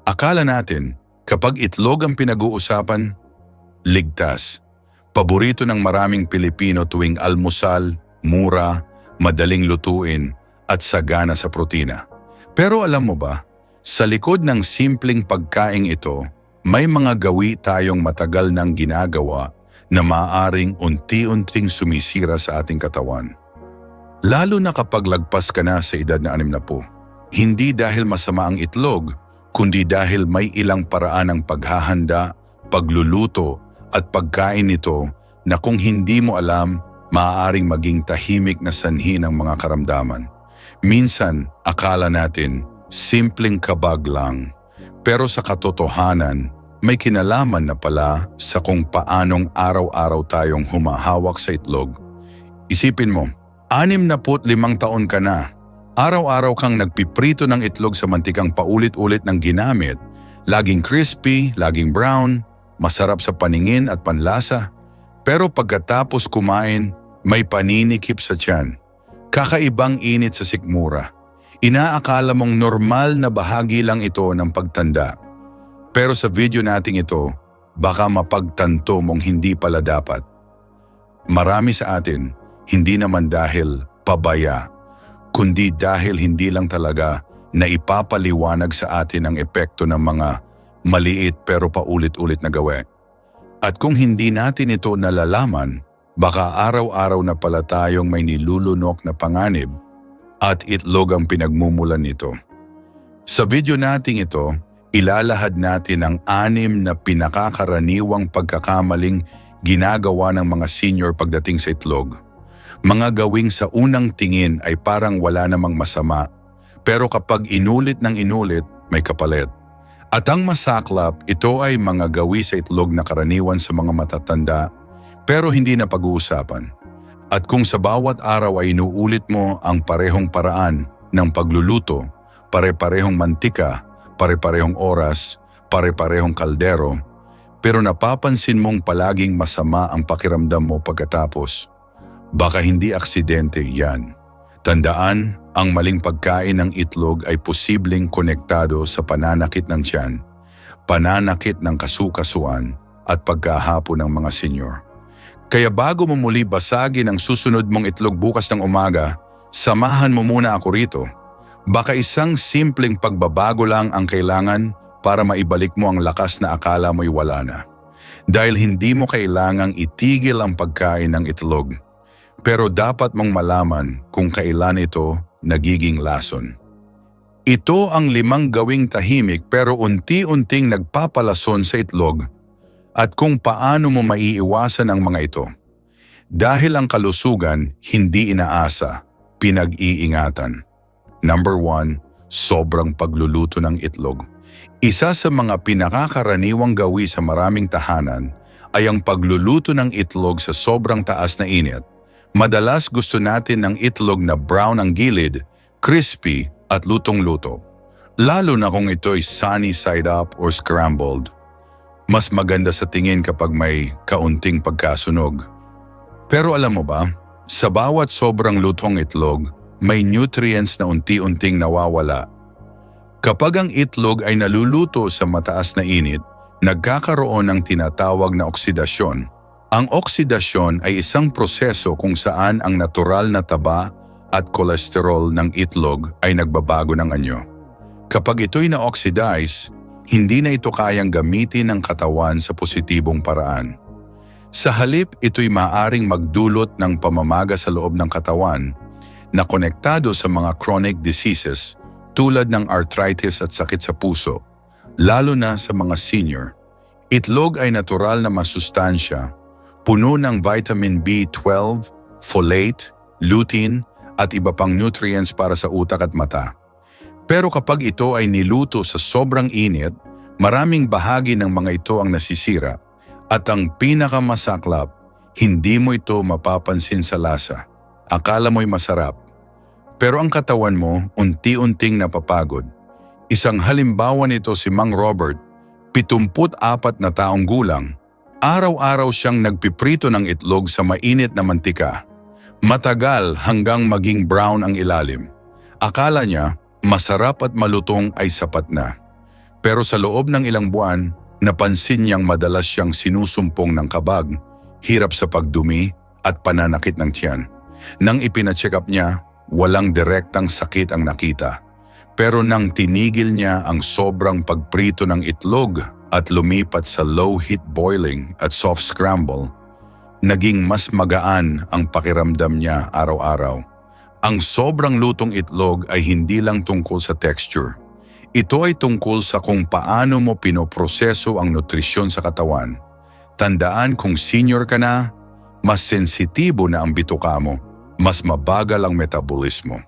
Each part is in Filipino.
Akala natin, kapag itlog ang pinag-uusapan, ligtas. Paborito ng maraming Pilipino tuwing almusal, mura, madaling lutuin, at sagana sa protina. Pero alam mo ba, sa likod ng simpleng pagkaing ito, may mga gawi tayong matagal nang ginagawa na maaaring unti-unting sumisira sa ating katawan. Lalo na kapag lagpas ka na sa edad na 60. Hindi dahil masama ang itlog, kundi dahil may ilang paraan ng paghahanda, pagluluto at pagkain nito na kung hindi mo alam, maaaring maging tahimik na sanhi ng mga karamdaman. Minsan, akala natin, simpleng kabag lang. Pero sa katotohanan, may kinalaman na pala sa kung paanong araw-araw tayong humahawak sa itlog. Isipin mo, 65 taon ka na. Araw-araw kang nagpiprito ng itlog sa mantikang paulit-ulit ng ginamit, laging crispy, laging brown, masarap sa paningin at panlasa. Pero pagkatapos kumain, may paninikip sa tiyan. Kakaibang init sa sikmura. Inaakala mong normal na bahagi lang ito ng pagtanda. Pero sa video nating ito, baka mapagtanto mong hindi pala dapat. Marami sa atin, hindi naman dahil pabaya, kundi dahil hindi lang talaga na ipapaliwanag sa atin ang epekto ng mga maliit pero paulit-ulit na gawe. At kung hindi natin ito nalalaman, baka araw-araw na pala tayong may nilulunok na panganib at itlog ang pinagmumulan nito. Sa video nating ito, ilalahad natin ang 6 na pinakakaraniwang pagkakamaling ginagawa ng mga senior pagdating sa itlog. Mga gawing sa unang tingin ay parang wala namang masama, pero kapag inulit ng inulit, may kapalit. At ang masaklap, ito ay mga gawi sa itlog na karaniwan sa mga matatanda, pero hindi na pag-uusapan. At kung sa bawat araw ay inuulit mo ang parehong paraan ng pagluluto, pare-parehong mantika, pare-parehong oras, pare-parehong kaldero, pero napapansin mong palaging masama ang pakiramdam mo pagkatapos, baka hindi aksidente yan. Tandaan, ang maling pagkain ng itlog ay posibleng konektado sa pananakit ng tiyan, pananakit ng kasukasuan at pagkahapon ng mga senior. Kaya bago mo muli basagin ang susunod mong itlog bukas ng umaga, samahan mo muna ako rito. Baka isang simpleng pagbabago lang ang kailangan para maibalik mo ang lakas na akala mo'y wala na. Dahil hindi mo kailangang itigil ang pagkain ng itlog. Pero dapat mong malaman kung kailan ito nagiging lason. Ito ang 5 gawing tahimik pero unti-unting nagpapalason sa itlog at kung paano mo maiiwasan ang mga ito. Dahil ang kalusugan hindi inaasa, pinag-iingatan. Number 1, sobrang pagluluto ng itlog. Isa sa mga pinakakaraniwang gawi sa maraming tahanan ay ang pagluluto ng itlog sa sobrang taas na init. Madalas gusto natin ng itlog na brown ang gilid, crispy at lutong-luto. Lalo na kung ito'y sunny side up or scrambled. Mas maganda sa tingin kapag may kaunting pagkasunog. Pero alam mo ba, sa bawat sobrang lutong itlog, may nutrients na unti-unting nawawala. Kapag ang itlog ay naluluto sa mataas na init, nagkakaroon ng tinatawag na oksidasyon. Ang oksidasyon ay isang proseso kung saan ang natural na taba at kolesterol ng itlog ay nagbabago ng anyo. Kapag ito'y na-oxidize, hindi na ito kayang gamitin ng katawan sa positibong paraan. Sa halip, ito'y maaring magdulot ng pamamaga sa loob ng katawan na konektado sa mga chronic diseases tulad ng arthritis at sakit sa puso, lalo na sa mga senior. Itlog ay natural na masustansya, puno ng vitamin B12, folate, lutein at iba pang nutrients para sa utak at mata. Pero kapag ito ay niluto sa sobrang init, maraming bahagi ng mga ito ang nasisira at ang pinakamasaklap, hindi mo ito mapapansin sa lasa. Akala mo'y masarap. Pero ang katawan mo unti-unting napapagod. Isang halimbawa nito si Mang Robert, 74 na taong gulang. Araw-araw siyang nagpiprito ng itlog sa mainit na mantika. Matagal hanggang maging brown ang ilalim. Akala niya masarap at malutong ay sapat na. Pero sa loob ng ilang buwan, napansin niyang madalas siyang sinusumpong ng kabag, hirap sa pagdumi at pananakit ng tiyan. Nang ipina-check up niya, walang direktang sakit ang nakita. Pero nang tinigil niya ang sobrang pagprito ng itlog at lumipat sa low heat boiling at soft scramble, naging mas magaan ang pakiramdam niya araw-araw. Ang sobrang lutong itlog ay hindi lang tungkol sa texture. Ito ay tungkol sa kung paano mo pinoproseso ang nutrisyon sa katawan. Tandaan kung senior ka na, mas sensitibo na ang bituka mo, mas mabagal ang metabolismo.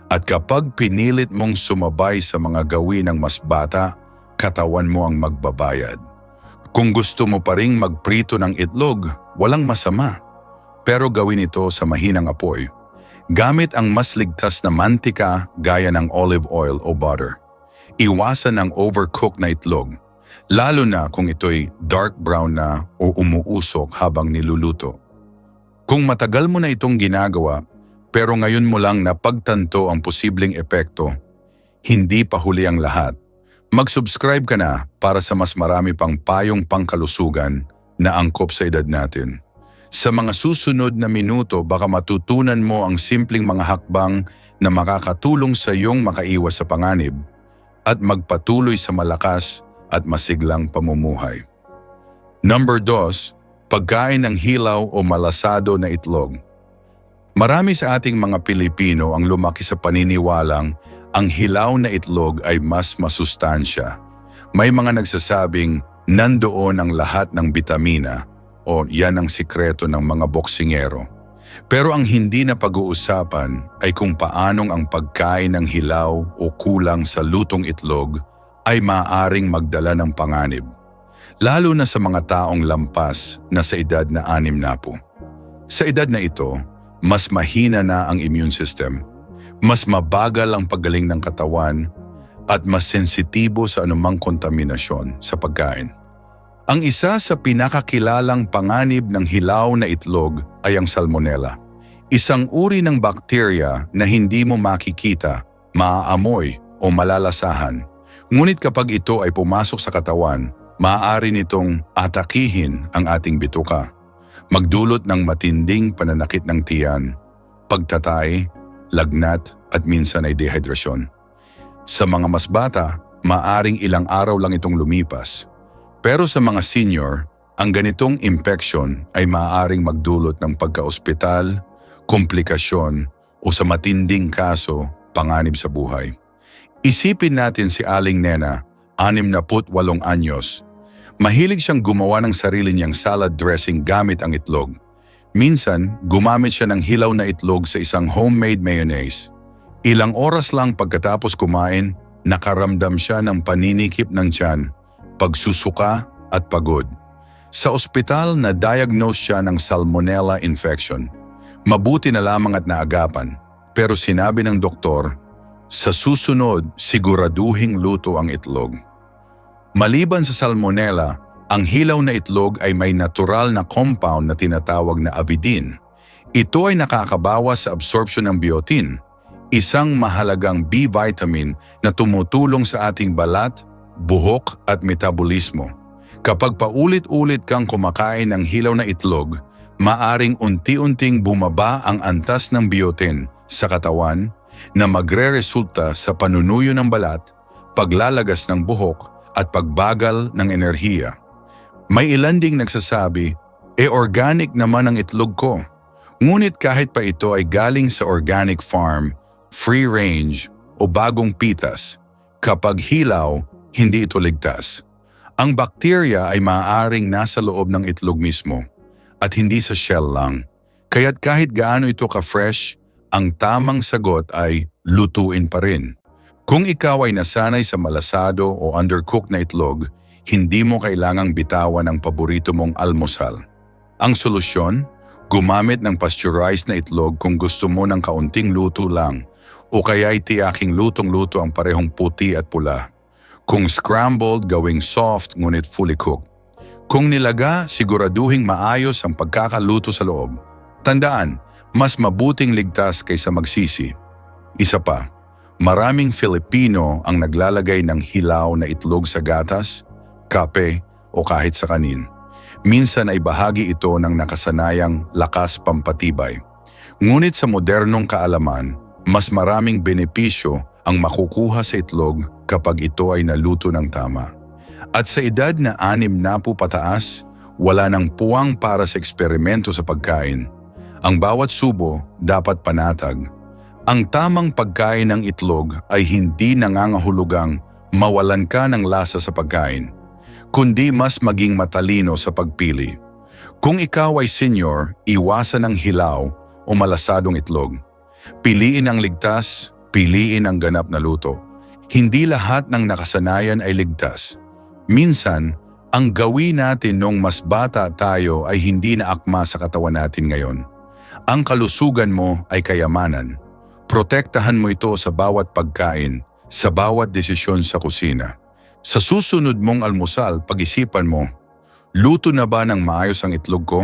At kapag pinilit mong sumabay sa mga gawin ng mas bata, katawan mo ang magbabayad. Kung gusto mo pa ring magprito ng itlog, walang masama. Pero gawin ito sa mahinang apoy. Gamit ang mas ligtas na mantika gaya ng olive oil o butter. Iwasan ang overcooked na itlog, lalo na kung ito'y dark brown na o umuusok habang niluluto. Kung matagal mo na itong ginagawa, pero ngayon mo lang napagtanto ang posibleng epekto, hindi pa huli ang lahat. Mag-subscribe ka na para sa mas marami pang payong pangkalusugan na angkop sa edad natin. Sa mga susunod na minuto, baka matutunan mo ang simpleng mga hakbang na makakatulong sa iyong makaiwas sa panganib at magpatuloy sa malakas at masiglang pamumuhay. Number 2, pagkain ng hilaw o malasado na itlog. Marami sa ating mga Pilipino ang lumaki sa paniniwalang ang hilaw na itlog ay mas masustansya. May mga nagsasabing nandoon ang lahat ng bitamina o yan ang sikreto ng mga boksingero. Pero ang hindi na pag-uusapan ay kung paanong ang pagkain ng hilaw o kulang sa lutong itlog ay maaaring magdala ng panganib. Lalo na sa mga taong lampas na sa edad na 60 na po. Sa edad na ito, mas mahina na ang immune system, mas mabagal ang paggaling ng katawan, at mas sensitibo sa anumang kontaminasyon sa pagkain. Ang isa sa pinakakilalang panganib ng hilaw na itlog ay ang salmonella. Isang uri ng bakterya na hindi mo makikita, maaamoy o malalasahan. Ngunit kapag ito ay pumasok sa katawan, maaari nitong atakihin ang ating bituka. Magdulot ng matinding pananakit ng tiyan, pagtatay, lagnat at minsan ay dehydrasyon. Sa mga mas bata, maaring ilang araw lang itong lumipas. Pero sa mga senior, ang ganitong infection ay maaaring magdulot ng pagka-ospital, komplikasyon o sa matinding kaso, panganib sa buhay. Isipin natin si Aling Nena, 68 anyos. Mahilig siyang gumawa ng sarili niyang salad dressing gamit ang itlog. Minsan, gumamit siya ng hilaw na itlog sa isang homemade mayonnaise. Ilang oras lang pagkatapos kumain, nakaramdam siya ng paninikip ng tiyan, pagsusuka at pagod. Sa ospital, na-diagnose siya ng salmonella infection. Mabuti na lamang at naagapan, pero sinabi ng doktor, sa susunod, siguraduhing luto ang itlog. Maliban sa salmonella, ang hilaw na itlog ay may natural na compound na tinatawag na avidin. Ito ay nakakabawas sa absorption ng biotin, isang mahalagang B vitamin na tumutulong sa ating balat, buhok at metabolismo. Kapag paulit-ulit kang kumakain ng hilaw na itlog, maaring unti-unting bumaba ang antas ng biotin sa katawan na magre-resulta sa panunuyo ng balat, paglalagas ng buhok at pagbagal ng enerhiya. May ilan ding nagsasabi, organic naman ang itlog ko. Ngunit kahit pa ito ay galing sa organic farm, free range o bagong pitas, kapag hilaw, hindi ito ligtas. Ang bakterya ay maaaring nasa loob ng itlog mismo at hindi sa shell lang. Kaya't kahit gaano ito ka-fresh, ang tamang sagot ay lutuin pa rin. Kung ikaw ay nasanay sa malasado o undercooked na itlog, hindi mo kailangang bitawan ang paborito mong almusal. Ang solusyon? Gumamit ng pasteurized na itlog kung gusto mo ng kaunting luto lang o kaya'y tiyaking lutong-luto ang parehong puti at pula. Kung scrambled, gawing soft ngunit fully cooked. Kung nilaga, siguraduhing maayos ang pagkakaluto sa loob. Tandaan, Mas mabuting ligtas kaysa magsisi. Isa pa, maraming Filipino ang naglalagay ng hilaw na itlog sa gatas, kape o kahit sa kanin. Minsan ay bahagi ito ng nakasanayang lakas pampatibay. Ngunit sa modernong kaalaman, mas maraming benepisyo ang makukuha sa itlog kapag ito ay naluto ng tama. At sa edad na 60 pataas, wala nang puwang para sa eksperimento sa pagkain. Ang bawat subo dapat panatag. Ang tamang pagkain ng itlog ay hindi nangangahulugang mawalan ka ng lasa sa pagkain, kundi mas maging matalino sa pagpili. Kung ikaw ay senior, iwasan ang hilaw o malasadong itlog. Piliin ang ligtas, piliin ang ganap na luto. Hindi lahat ng nakasanayan ay ligtas. Minsan, ang gawin natin nung mas bata tayo ay hindi na akma sa katawan natin ngayon. Ang kalusugan mo ay kayamanan. Protektahan mo ito sa bawat pagkain, sa bawat desisyon sa kusina. Sa susunod mong almusal, pag-isipan mo, luto na ba ng maayos ang itlog ko?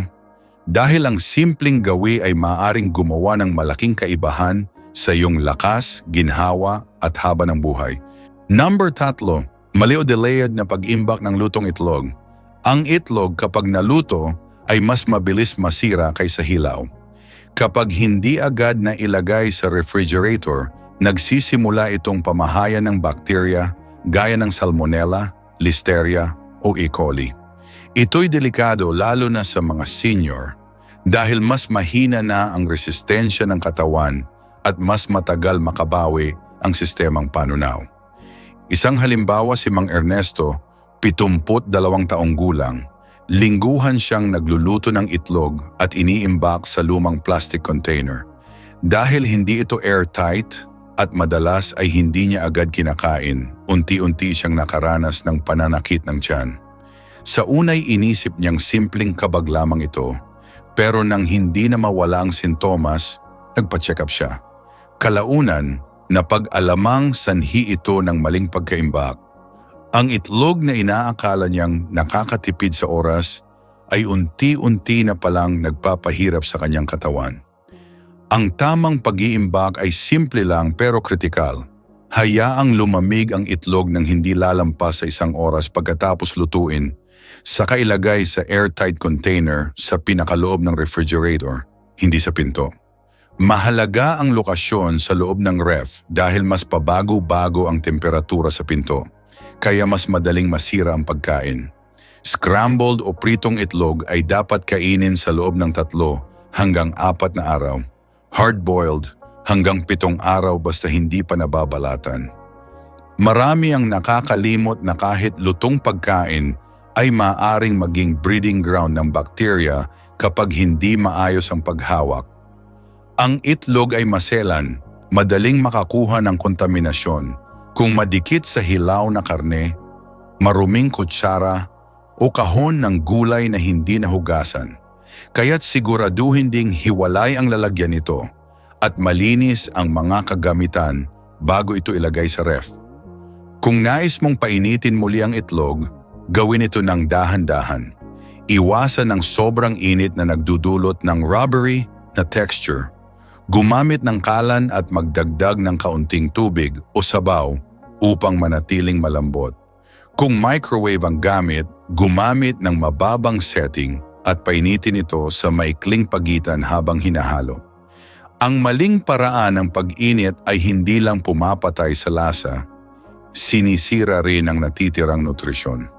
Dahil ang simpleng gawi ay maaaring gumawa ng malaking kaibahan sa iyong lakas, ginhawa at haba ng buhay. Number 3, mali o delayed na pag-imbak ng lutong itlog. Ang itlog kapag naluto ay mas mabilis masira kaysa hilaw. Kapag hindi agad na ilagay sa refrigerator, nagsisimula itong pamahayan ng bakterya gaya ng Salmonella, Listeria o E. coli. Ito'y delikado lalo na sa mga senior dahil mas mahina na ang resistensya ng katawan at mas matagal makabawi ang sistemang panunaw. Isang halimbawa si Mang Ernesto, 72 taong gulang. Lingguhan siyang nagluluto ng itlog at iniimbak sa lumang plastic container. Dahil hindi ito airtight at madalas ay hindi niya agad kinakain, unti-unti siyang nakaranas ng pananakit ng tiyan. Sa unay inisip niyang simpleng kabag lamang ito, pero nang hindi na mawala ang sintomas, nagpa-check up siya. Kalaunan, napag-alamang sanhi ito ng maling pagkaimbak. Ang itlog na inaakala niyang nakakatipid sa oras ay unti-unti na palang nagpapahirap sa kanyang katawan. Ang tamang pag-iimbak ay simple lang pero kritikal. Hayaang lumamig ang itlog ng hindi lalampas sa 1 oras pagkatapos lutuin, saka ilagay sa airtight container sa pinakaloob ng refrigerator, hindi sa pinto. Mahalaga ang lokasyon sa loob ng ref dahil mas pabago-bago ang temperatura sa pinto, kaya mas madaling masira ang pagkain. Scrambled o pritong itlog ay dapat kainin sa loob ng 3 hanggang 4 na araw. Hard-boiled hanggang 7 araw basta hindi pa nababalatan. Marami ang nakakalimot na kahit lutong pagkain ay maaaring maging breeding ground ng bakterya kapag hindi maayos ang paghawak. Ang itlog ay maselan, madaling makakuha ng kontaminasyon kung madikit sa hilaw na karne, maruming kutsara o kahon ng gulay na hindi nahugasan. Kaya't siguraduhin ding hiwalay ang lalagyan nito at malinis ang mga kagamitan bago ito ilagay sa ref. Kung nais mong painitin muli ang itlog, gawin ito ng dahan-dahan. Iwasan ng sobrang init na nagdudulot ng rubbery na texture. Gumamit ng kalan at magdagdag ng kaunting tubig o sabaw upang manatiling malambot. Kung microwave ang gamit, gumamit ng mababang setting at painitin ito sa maikling pagitan habang hinahalo. Ang maling paraan ng pag-init ay hindi lang pumapatay sa lasa, sinisira rin ang natitirang nutrisyon.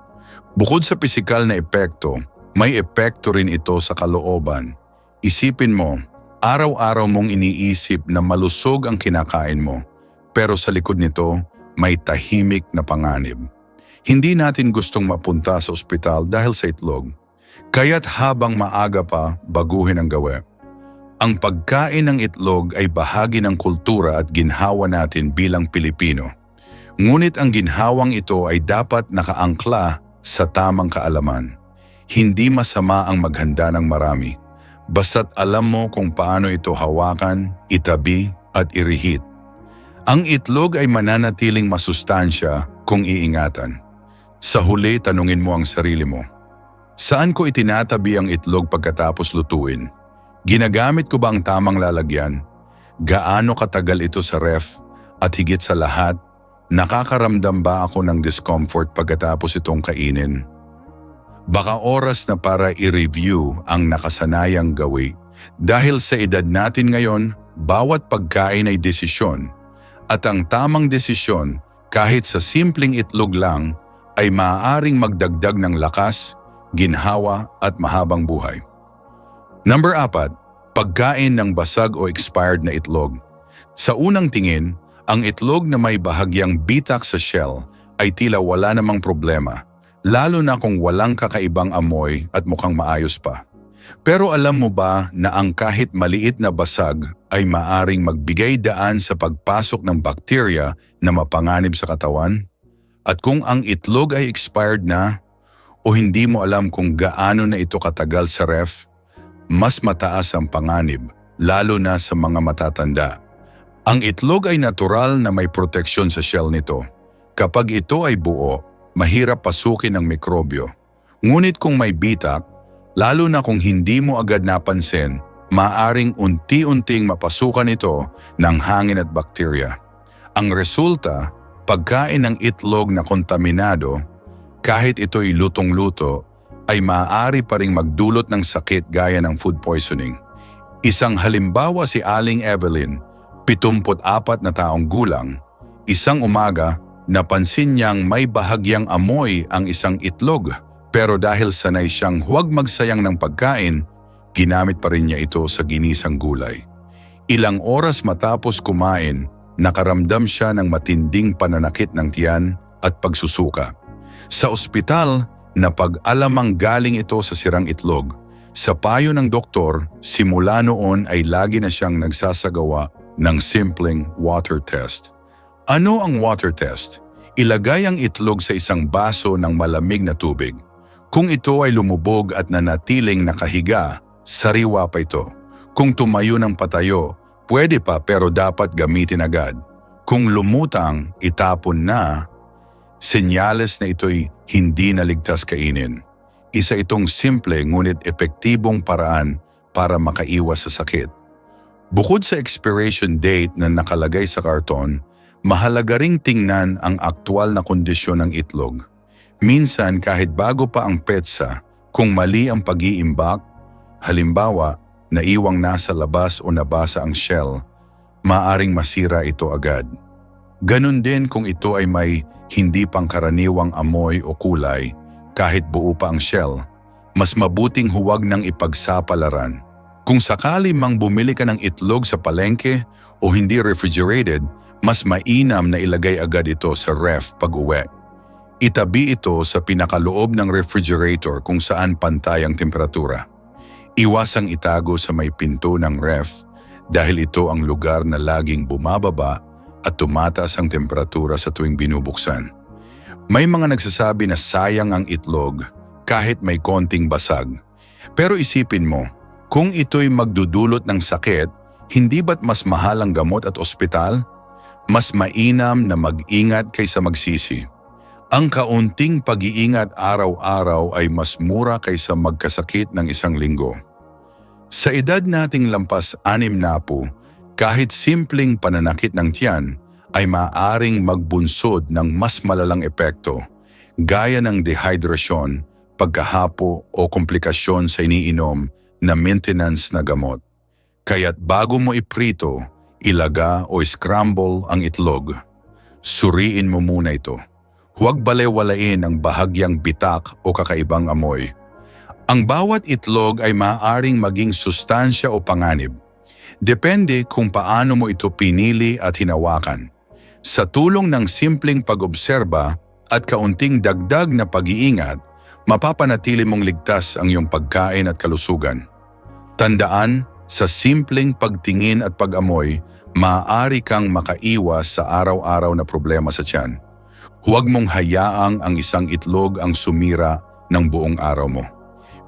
Bukod sa pisikal na epekto, may epekto rin ito sa kalooban. Isipin mo, araw-araw mong iniisip na malusog ang kinakain mo, pero sa likod nito, may tahimik na panganib. Hindi natin gustong mapunta sa ospital dahil sa itlog, kaya't habang maaga pa, baguhin ang gawe. Ang pagkain ng itlog ay bahagi ng kultura at ginhawa natin bilang Pilipino. Ngunit ang ginhawang ito ay dapat nakaangkla sa tamang kaalaman. Hindi masama ang maghanda ng marami, basta't alam mo kung paano ito hawakan, itabi at irihit. Ang itlog ay mananatiling masustansya kung iingatan. Sa huli, tanungin mo ang sarili mo. Saan ko itinatabi ang itlog pagkatapos lutuin? Ginagamit ko ba ang tamang lalagyan? Gaano katagal ito sa ref? At higit sa lahat, nakakaramdam ba ako ng discomfort pagkatapos itong kainin? Baka oras na para i-review ang nakasanayang gawi. Dahil sa edad natin ngayon, bawat pagkain ay desisyon. At ang tamang desisyon, kahit sa simpleng itlog lang, ay maaaring magdagdag ng lakas, ginhawa at mahabang buhay. Number 4, pagkain ng basag o expired na itlog. Sa unang tingin, ang itlog na may bahagyang bitak sa shell ay tila wala namang problema, lalo na kung walang kakaibang amoy at mukhang maayos pa. Pero alam mo ba na ang kahit maliit na basag ay maaring magbigay daan sa pagpasok ng bakterya na mapanganib sa katawan? At kung ang itlog ay expired na o hindi mo alam kung gaano na ito katagal sa ref, mas mataas ang panganib, lalo na sa mga matatanda. Ang itlog ay natural na may proteksyon sa shell nito. Kapag ito ay buo, mahirap pasukin ng mikrobyo. Ngunit kung may bitak, lalo na kung hindi mo agad napansin, maaring unti-unting mapasukan ito ng hangin at bakterya. Ang resulta, pagkain ng itlog na kontaminado, kahit ito'y lutong-luto, ay maaari pa ring magdulot ng sakit gaya ng food poisoning. Isang halimbawa si Aling Evelyn, 74 na taong gulang. Isang umaga, napansin niyang may bahagyang amoy ang isang itlog, pero dahil sanay siyang huwag magsayang ng pagkain, ginamit pa rin niya ito sa ginisang gulay. Ilang oras matapos kumain, nakaramdam siya ng matinding pananakit ng tiyan at pagsusuka. Sa ospital, napag-alamang galing ito sa sirang itlog. Sa payo ng doktor, simula noon ay lagi na siyang nagsasagawa ng simpleng water test. Ano ang water test? Ilagay ang itlog sa isang baso ng malamig na tubig. Kung ito ay lumubog at nanatiling nakahiga, sariwa pa ito. Kung tumayo ng patayo, pwede pa pero dapat gamitin agad. Kung lumutang, itapon na, senyales na ito'y hindi naligtas kainin. Isa itong simple ngunit epektibong paraan para makaiwas sa sakit. Bukod sa expiration date na nakalagay sa karton, mahalaga ring tingnan ang aktwal na kondisyon ng itlog. Minsan kahit bago pa ang petsa, kung mali ang pag-iimbak, halimbawa, naiwang nasa labas o nabasa ang shell, maaaring masira ito agad. Ganon din kung ito ay may hindi pangkaraniwang amoy o kulay, kahit buo pa ang shell, mas mabuting huwag nang ipagsapalaran. Kung sakali mang bumili ka ng itlog sa palengke o hindi refrigerated, mas mainam na ilagay agad ito sa ref pag-uwi. Itabi ito sa pinakaloob ng refrigerator kung saan pantay ang temperatura. Iwasang itago sa may pinto ng ref dahil ito ang lugar na laging bumababa at tumataas ang temperatura sa tuwing binubuksan. May mga nagsasabi na sayang ang itlog kahit may konting basag. Pero isipin mo, kung ito'y magdudulot ng sakit, hindi ba't mas mahal ang gamot at ospital? Mas mainam na mag-ingat kaysa magsisi. Ang kaunting pag-iingat araw-araw ay mas mura kaysa magkasakit ng isang linggo. Sa edad nating lampas 60 na po, kahit simpleng pananakit ng tiyan ay maaaring magbunsod ng mas malalang epekto, gaya ng dehydration, pagkahapo o komplikasyon sa iniinom na maintenance na gamot. Kaya't bago mo iprito, ilaga o scramble ang itlog, suriin mo muna ito. Huwag balewalain ang bahagyang bitak o kakaibang amoy. Ang bawat itlog ay maaaring maging sustansya o panganib. Depende kung paano mo ito pinili at hinawakan. Sa tulong ng simpleng pag-obserba at kaunting dagdag na pag-iingat, mapapanatili mong ligtas ang iyong pagkain at kalusugan. Tandaan, sa simpleng pagtingin at pag-amoy, maaari kang makaiwas sa araw-araw na problema sa tiyan. Huwag mong hayaang ang isang itlog ang sumira ng buong araw mo.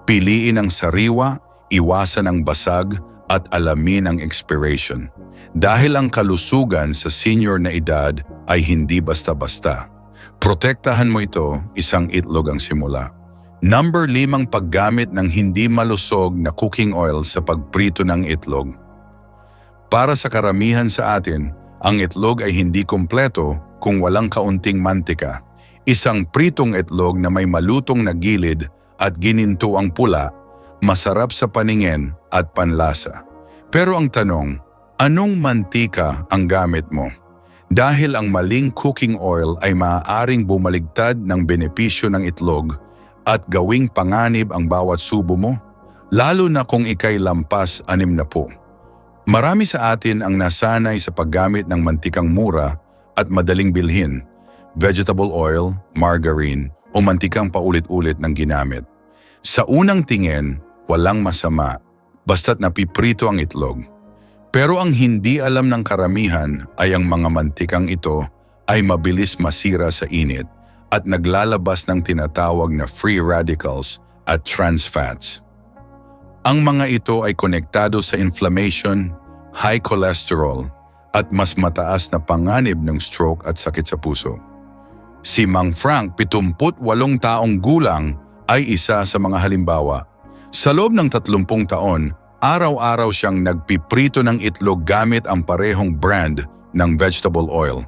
Piliin ang sariwa, iwasan ang basag, at alamin ang expiration. Dahil ang kalusugan sa senior na edad ay hindi basta-basta. Protektahan mo ito, isang itlog ang simula. Number 5, paggamit ng hindi malusog na cooking oil sa pagprito ng itlog. Para sa karamihan sa atin, ang itlog ay hindi kumpleto kung walang kaunting mantika. Isang pritong itlog na may malutong na gilid at gininto ang pula, masarap sa paningin at panlasa. Pero ang tanong, anong mantika ang gamit mo? Dahil ang maling cooking oil ay maaaring bumaligtad ng benepisyo ng itlog at gawing panganib ang bawat subo mo, lalo na kung ikay lampas 60. Marami sa atin ang nasanay sa paggamit ng mantikang mura at madaling bilhin, vegetable oil, margarine o mantikang paulit-ulit ng ginamit. Sa unang tingin, walang masama, basta't napiprito ang itlog. Pero ang hindi alam ng karamihan ay ang mga mantikang ito ay mabilis masira sa init at naglalabas ng tinatawag na free radicals at trans fats. Ang mga ito ay konektado sa inflammation, high cholesterol at mas mataas na panganib ng stroke at sakit sa puso. Si Mang Frank, 78 taong gulang, ay isa sa mga halimbawa. Sa loob ng 30 taon, araw-araw siyang nagpiprito ng itlog gamit ang parehong brand ng vegetable oil.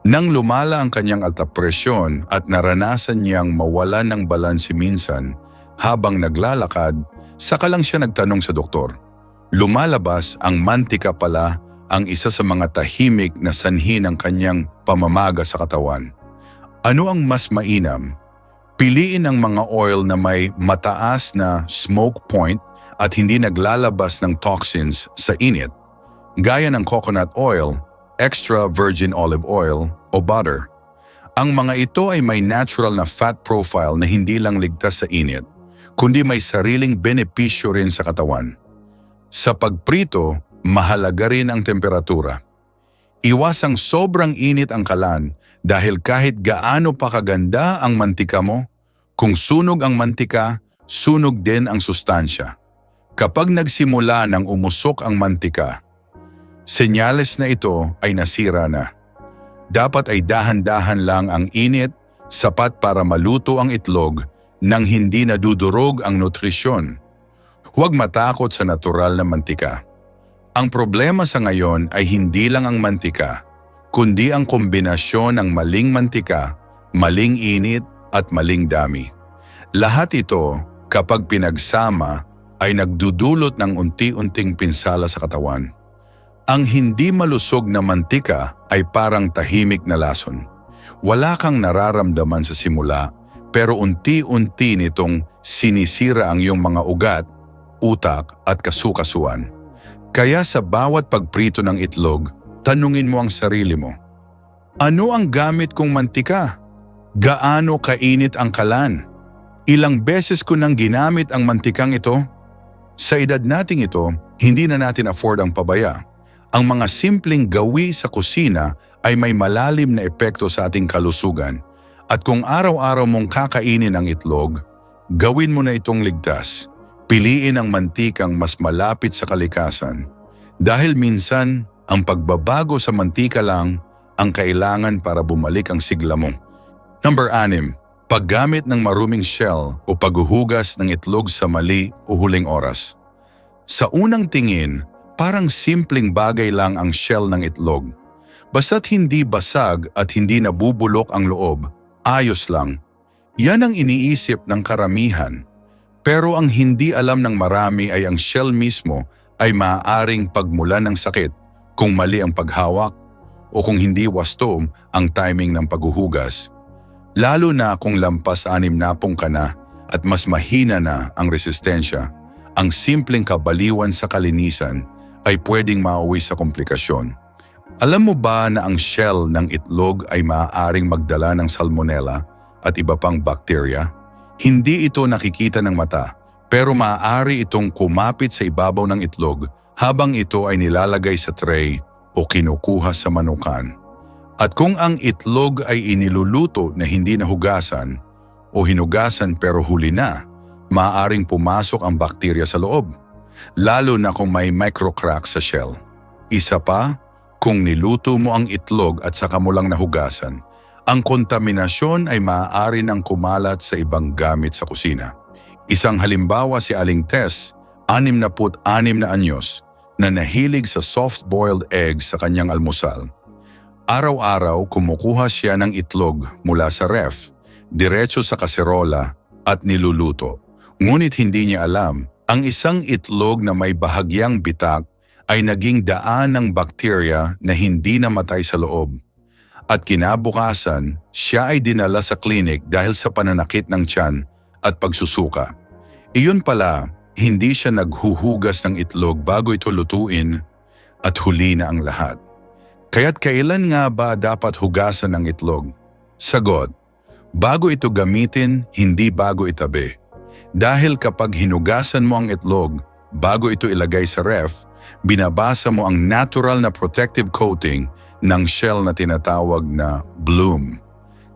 Nang lumala ang kanyang alta presyon at naranasan niyang mawalan ng balanse minsan habang naglalakad, saka lang siya nagtanong sa doktor. Lumalabas ang mantika pala ang isa sa mga tahimik na sanhi ng kanyang pamamaga sa katawan. Ano ang mas mainam? Piliin ang mga oil na may mataas na smoke point at hindi naglalabas ng toxins sa init, gaya ng coconut oil, extra virgin olive oil o butter. Ang mga ito ay may natural na fat profile na hindi lang ligtas sa init, kundi may sariling benepisyo rin sa katawan. Sa pagprito, mahalaga rin ang temperatura. Iwasang sobrang init ang kalan dahil kahit gaano pa kaganda ang mantika mo, kung sunog ang mantika, sunog din ang sustansya. Kapag nagsimula ng umusok ang mantika, senyales na ito ay nasira na. Dapat ay dahan-dahan lang ang init, sapat para maluto ang itlog nang hindi nadudurog ang nutrisyon. Huwag matakot sa natural na mantika. Ang problema sa ngayon ay hindi lang ang mantika, kundi ang kombinasyon ng maling mantika, maling init at maling dami. Lahat ito, kapag pinagsama, ay nagdudulot ng unti-unting pinsala sa katawan. Ang hindi malusog na mantika ay parang tahimik na lason. Wala kang nararamdaman sa simula, pero unti-unti nitong sinisira ang iyong mga ugat, utak at kasukasuan. Kaya sa bawat pagprito ng itlog, tanungin mo ang sarili mo, ano ang gamit kong mantika? Gaano kainit ang kalan? Ilang beses ko nang ginamit ang mantikang ito? Sa edad nating ito, hindi na natin afford ang pabaya. Ang mga simpleng gawi sa kusina ay may malalim na epekto sa ating kalusugan. At kung araw-araw mong kakainin ang itlog, gawin mo na itong ligtas. Piliin ang mantikang mas malapit sa kalikasan. Dahil minsan, ang pagbabago sa mantika lang ang kailangan para bumalik ang sigla mo. Number 6. Paggamit ng maruming shell o paghuhugas ng itlog sa mali o huling oras. Sa unang tingin, parang simpleng bagay lang ang shell ng itlog. Basta't hindi basag at hindi nabubulok ang loob, ayos lang. Yan ang iniisip ng karamihan. Pero ang hindi alam ng marami ay ang shell mismo ay maaaring pagmulan ng sakit kung mali ang paghawak o kung hindi wasto ang timing ng paghuhugas. Lalo na kung lampas 60 ka na at mas mahina na ang resistensya, ang simpleng kabaliwan sa kalinisan ay pwedeng mauwi sa komplikasyon. Alam mo ba na ang shell ng itlog ay maaaring magdala ng salmonella at iba pang bakterya? Hindi ito nakikita ng mata, pero maaari itong kumapit sa ibabaw ng itlog habang ito ay nilalagay sa tray o kinukuha sa manukan. At kung ang itlog ay iniluluto na hindi nahugasan o hinugasan pero huli na, maaaring pumasok ang bakterya sa loob, lalo na kung may microcrack sa shell. Isa pa, kung niluto mo ang itlog at saka mo lang nahugasan, ang kontaminasyon ay maaari nang kumalat sa ibang gamit sa kusina. Isang halimbawa si Aling Tess, 66 na anyos, na nahilig sa soft-boiled eggs sa kanyang almusal. Araw-araw kumukuha siya ng itlog mula sa ref, diretso sa kaserola at niluluto. Ngunit hindi niya alam, ang isang itlog na may bahagyang bitak ay naging daan ng bakterya na hindi namatay sa loob. At kinabukasan, siya ay dinala sa klinik dahil sa pananakit ng tiyan at pagsusuka. Iyon pala, hindi siya naghuhugas ng itlog bago ito lutuin at huli na ang lahat. Kaya't kailan nga ba dapat hugasan ng itlog? Sagot, bago ito gamitin, hindi bago itabi. Dahil kapag hinugasan mo ang itlog, bago ito ilagay sa ref, binabasa mo ang natural na protective coating ng shell na tinatawag na bloom.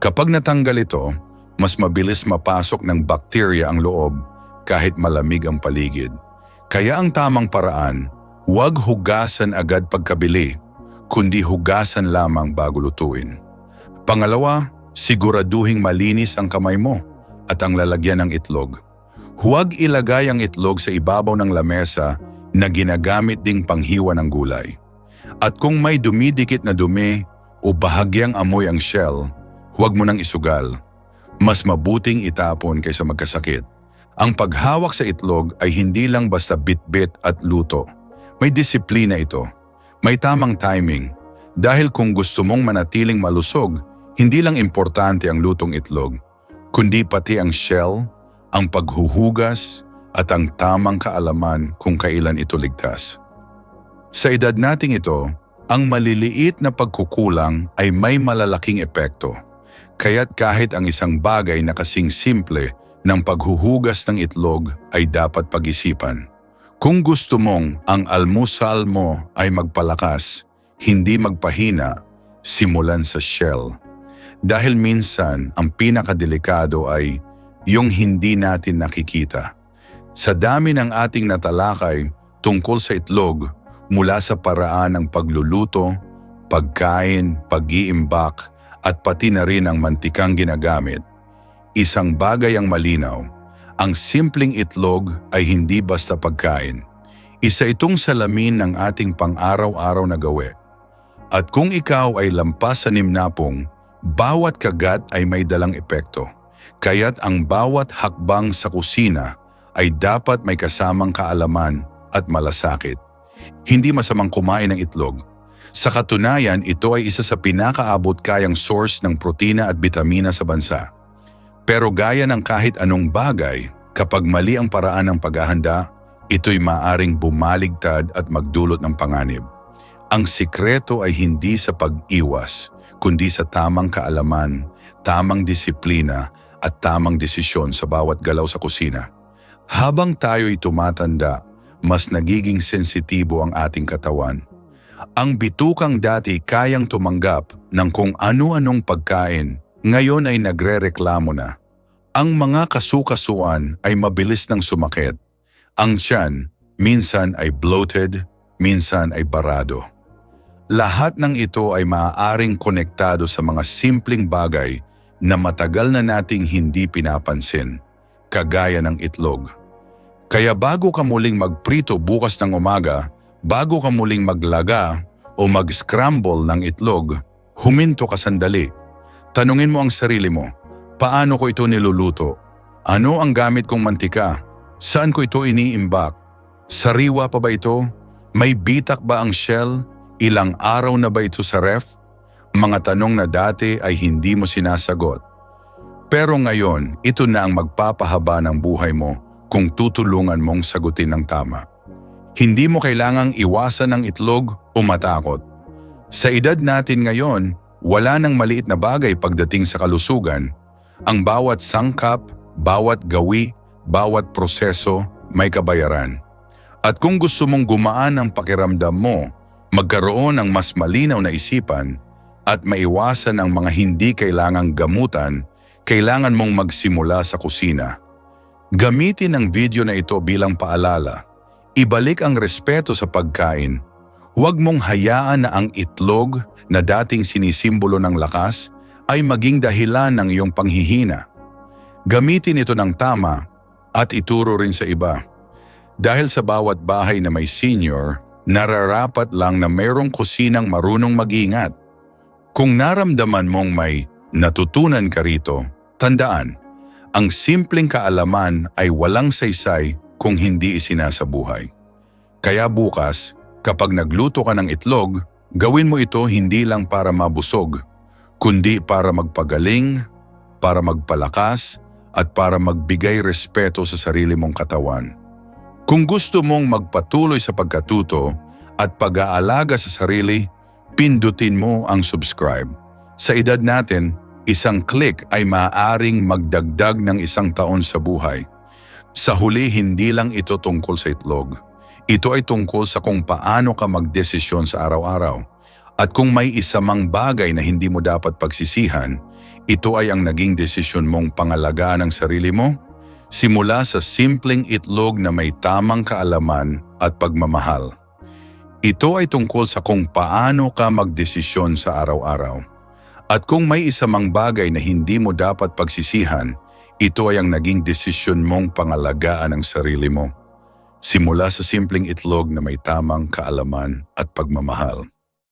Kapag natanggal ito, mas mabilis mapasok ng bakterya ang loob kahit malamig ang paligid. Kaya ang tamang paraan, huwag hugasan agad pagkabili, kundi hugasan lamang bago lutuin. Pangalawa, siguraduhing malinis ang kamay mo at ang lalagyan ng itlog. Huwag ilagay ang itlog sa ibabaw ng lamesa na ginagamit ding panghiwa ng gulay. At kung may dumidikit na dumi o bahagyang amoy ang shell, huwag mo nang isugal. Mas mabuting itapon kaysa magkasakit. Ang paghawak sa itlog ay hindi lang basta bit-bit at luto. May disiplina ito. May tamang timing. Dahil kung gusto mong manatiling malusog, hindi lang importante ang lutong itlog, kundi pati ang shell, ang paghuhugas, at ang tamang kaalaman kung kailan ito ligtas. Sa edad nating ito, ang maliliit na pagkukulang ay may malalaking epekto. Kaya't kahit ang isang bagay na kasing simple ng paghuhugas ng itlog ay dapat pag-isipan. Kung gusto mong ang almusal mo ay magpalakas, hindi magpahina, simulan sa shell. Dahil minsan ang pinakadelikado ay yung hindi natin nakikita. Sa dami ng ating natalakay tungkol sa itlog, mula sa paraan ng pagluluto, pagkain, pag-iimbak, at pati na rin ang mantikang ginagamit, isang bagay ang malinaw, ang simpleng itlog ay hindi basta pagkain. Isa itong salamin ng ating pang-araw-araw na gawe. At kung ikaw ay lampas sa nimnapong, bawat kagat ay may dalang epekto. Kaya't ang bawat hakbang sa kusina ay dapat may kasamang kaalaman at malasakit. Hindi masamang kumain ng itlog. Sa katunayan, ito ay isa sa pinakaabot kayang source ng protina at bitamina sa bansa. Pero gaya ng kahit anong bagay, kapag mali ang paraan ng paghahanda, ito'y maaring bumaligtad at magdulot ng panganib. Ang sikreto ay hindi sa pag-iwas, kundi sa tamang kaalaman, tamang disiplina at tamang desisyon sa bawat galaw sa kusina. Habang tayo'y tumatanda, mas nagiging sensitibo ang ating katawan. Ang bitukang dati kayang tumanggap ng kung ano-anong pagkain, ngayon ay nagrereklamo na. Ang mga kasukasuan ay mabilis nang sumakit. Ang tiyan, minsan ay bloated, minsan ay barado. Lahat ng ito ay maaaring konektado sa mga simpleng bagay na matagal na nating hindi pinapansin, kagaya ng itlog. Kaya bago ka muling magprito bukas ng umaga, bago ka muling maglaga o mag-scramble ng itlog, huminto ka sandali. Tanungin mo ang sarili mo, paano ko ito niluluto? Ano ang gamit kong mantika? Saan ko ito iniimbak? Sariwa pa ba ito? May bitak ba ang shell? Ilang araw na ba ito sa ref? Mga tanong na dati ay hindi mo sinasagot. Pero ngayon, ito na ang magpapahaba ng buhay mo kung tutulungan mong sagutin ng tama. Hindi mo kailangang iwasan ng itlog o matakot. Sa edad natin ngayon, wala nang maliit na bagay pagdating sa kalusugan. Ang bawat sangkap, bawat gawi, bawat proseso may kabayaran. At kung gusto mong gumaan ang pakiramdam mo, magkaroon ng mas malinaw na isipan, at maiwasan ang mga hindi kailangang gamutan, kailangan mong magsimula sa kusina. Gamitin ang video na ito bilang paalala. Ibalik ang respeto sa pagkain. Huwag mong hayaan na ang itlog na dating sinisimbolo ng lakas ay maging dahilan ng iyong panghihina. Gamitin ito ng tama at ituro rin sa iba. Dahil sa bawat bahay na may senior, nararapat lang na mayroong kusinang marunong mag-ingat. Kung naramdaman mong may natutunan ka rito, tandaan, ang simpleng kaalaman ay walang saysay kung hindi isinasabuhay. Kaya bukas, kapag nagluto ka ng itlog, gawin mo ito hindi lang para mabusog, kundi para magpagaling, para magpalakas, at para magbigay respeto sa sarili mong katawan. Kung gusto mong magpatuloy sa pagkatuto at pag-aalaga sa sarili, pindutin mo ang subscribe. Sa edad natin, isang click ay maaaring magdagdag ng 1 taon sa buhay. Sa huli, hindi lang ito tungkol sa itlog. Ito ay tungkol sa kung paano ka magdesisyon sa araw-araw. At kung may isa mang bagay na hindi mo dapat pagsisihan, ito ay ang naging desisyon mong pangalagaan ng sarili mo, simula sa simpleng itlog na may tamang kaalaman at pagmamahal. Ito ay tungkol sa kung paano ka magdesisyon sa araw-araw. At kung may isa mang bagay na hindi mo dapat pagsisihan, ito ay ang naging desisyon mong pangalagaan ng sarili mo, simula sa simpleng itlog na may tamang kaalaman at pagmamahal.